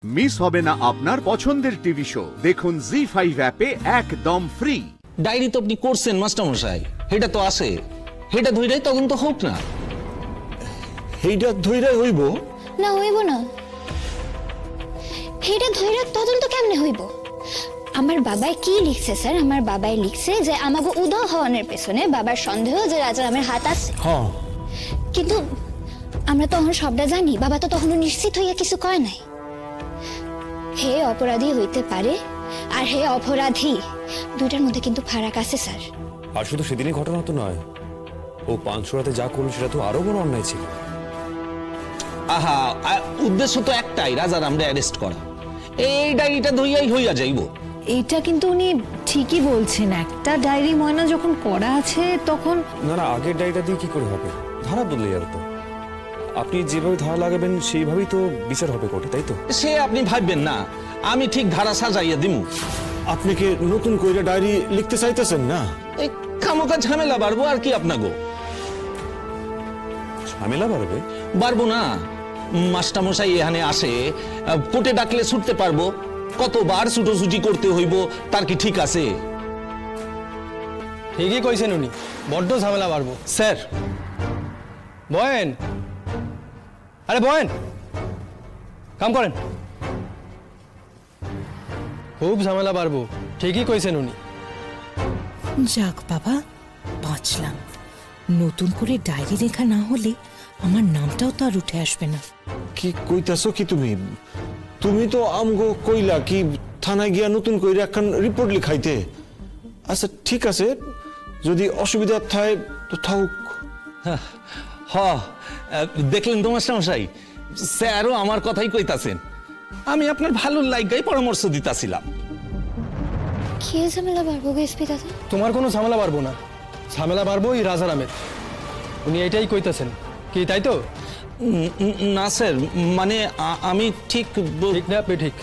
Miss হবে না আপনার পছন্দের টিভি শো। দেখুন জি5 অ্যাপে একদম ফ্রি। ডায়েরি তো আপনি করছেন মাস্টারমশাই, এটা তো আছে, এটা ধইরাই তদন্ত হোক না। এইটা ধইরাই হইব না, হইব না। এটা ধইরা তদন্ত কেমনে হইব? আমার বাবাই কি লিখছে স্যার? আমার বাবাই লিখছে যে আমাকে উদয় হওয়ানের পেছনে বাবার সন্দেহ যে রাজারামের হাত আছে। হ্যাঁ, কিন্তু আমরা তখন সবটা জানি, বাবা তো তখন নিশ্চিত হইয়া কিছু কয় নাই। হে অপরাধী হইতে পারে আর হে অপরাধী, দুইটার মধ্যে কিন্তু ফারাক আছে স্যার। আর শুধু সেদিনই ঘটনা তো নয়, ও পাঁচশোরাতে যা করলো সেটা তো আরো বড় অন্যায় ছিল। আহা, উদ্দেশ্য তো একটাই, রাজারামরে অ্যারেস্ট করা। এই ডায়েরিটা ধইয়াই হইয়া যাইব। এইটা কিন্তু উনি ঠিকই বলছেন, একটা ডায়েরি ময়না যখন করা আছে তখন। না না, আগের ডায়েরিটা দিয়ে কি করে হবে? ধারা বদলে যাবে তো। আপনি যেভাবে ধারা লাগাবেন সেইভাবেই তো বিচার হবে কোর্টে, তাই তো? সে আপনি ভাববেন না, আমি ঠিক ধারা সাজাইয়া দিমু। আপনি কি নতুন কইরা ডায়েরি লিখতে চাইতেছেন না? এই খামোকা ঝামেলা বাড়বো আর কি আপনাগো? ঝামেলা বাড়বে? বাড়বো না। মাস্টারমশাই এখানে আসে, কোর্টে ডাকলে ছুটতে পারবো, কতবার ছুটোছুটি করতে হইব তার কি ঠিক আছে? ঠিকই কইছেন উনি, বড্ড ঝামেলা বাড়বো। স্যার বয়েন, আরে বয়েন, কাম করেন। খুব ঝামেলা বাড়বো, ঠিকই কইছেন উনি। যাক বাবা, বাঁচলাম। নতুন করে ডায়েরি লেখা না হলে আমার নামটাও তো আর উঠে আসবে না। কি কইতাছো কি তুমি? তুমি তো আমগো কইলা কি থানায় গিয়া নতুন কইরা একখান রিপোর্ট লিখাইতে। আচ্ছা ঠিক আছে, যদি অসুবিধা থাকে তো থাকুক। হ, দেখলেন তো মাস্টারমশাই, স্যারও আমার কথাই কইতাছেন। আমি আপনার ভালো লাইগাই পরামর্শ দিতাছিলাম। কি ঝামেলা বাড়বো এসপি দাদা? তোমার কোনো ঝামেলা বাড়বো না, ঝামেলা বাড়বো এই রাজারামের। উনি এটাই কইতাছেন কি, তাই তো? না স্যার, মানে আমি ঠিক ঠিক না বেঠিক?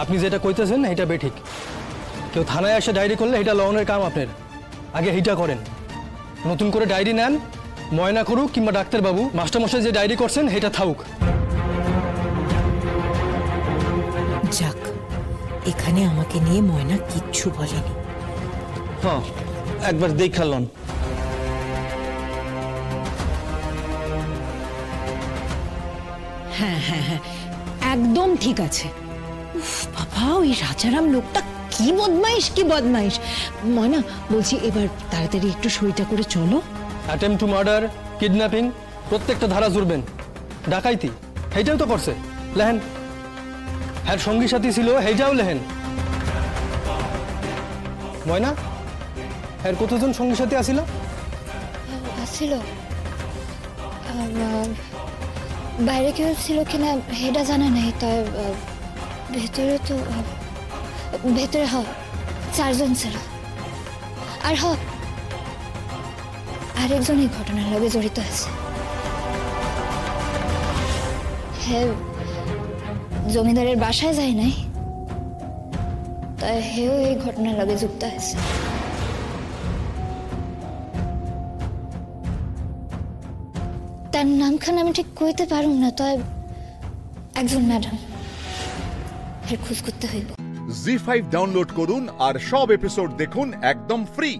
আপনি যেটা কইতেছেন এটা বেঠিক। কেউ থানায় এসে ডায়েরি করলে এটা লওনের কাম আপনার, আগে এইটা করেন। নতুন করে ডায়েরি নেন, ময়না করুক কিংবা ডাক্তারবাবু, মাস্টারমশাই যে ডায়েরি করছেন এটা থাকুক। যাক, এখানে আমাকে নিয়ে ময়না কিচ্ছু বলেনি। হ্যাঁ, একবার দেখালন। হ্যাঁ হ্যাঁ হ্যাঁ, একদম ঠিক আছে। উফ বাবা, ওই রাজারাম লোকটা কি বদমাইশ, কি বদমাইশ। ময়না বলছি, এবার তাড়াতাড়ি একটু সইটা করে চলো। অ্যাটেম্প টু মার্ডার, কিডন্যাপিং, প্রত্যেকটা ধারা জুড়বেন। ডাকাইতি এইটাও তো করছে, লেহেন। হ্যাঁ, সঙ্গী সাথী ছিল, এইটাও লেহেন। ময়না, হ্যাঁ কতজন সঙ্গী সাথী আসিল? আসছিল, বাইরে কেউ ছিল কিনা এটা জানা নাই। তাই ভেতরে তো ভেতরে চারজন ছিল। আর আরেকজন এই ঘটনার লগে জড়িত আছে। হ্যাঁ, জমিদারের বাসায় যায় নাই, তাই হেও এই ঘটনার লগে যুক্ত আছে। তার নামখান আমি ঠিক কইতে পারুম না, তাই একজন ম্যাডাম এর খোঁজ করতে হইব। জি5 ডাউনলোড করুন আর সব এপিসোড দেখুন একদম ফ্রি।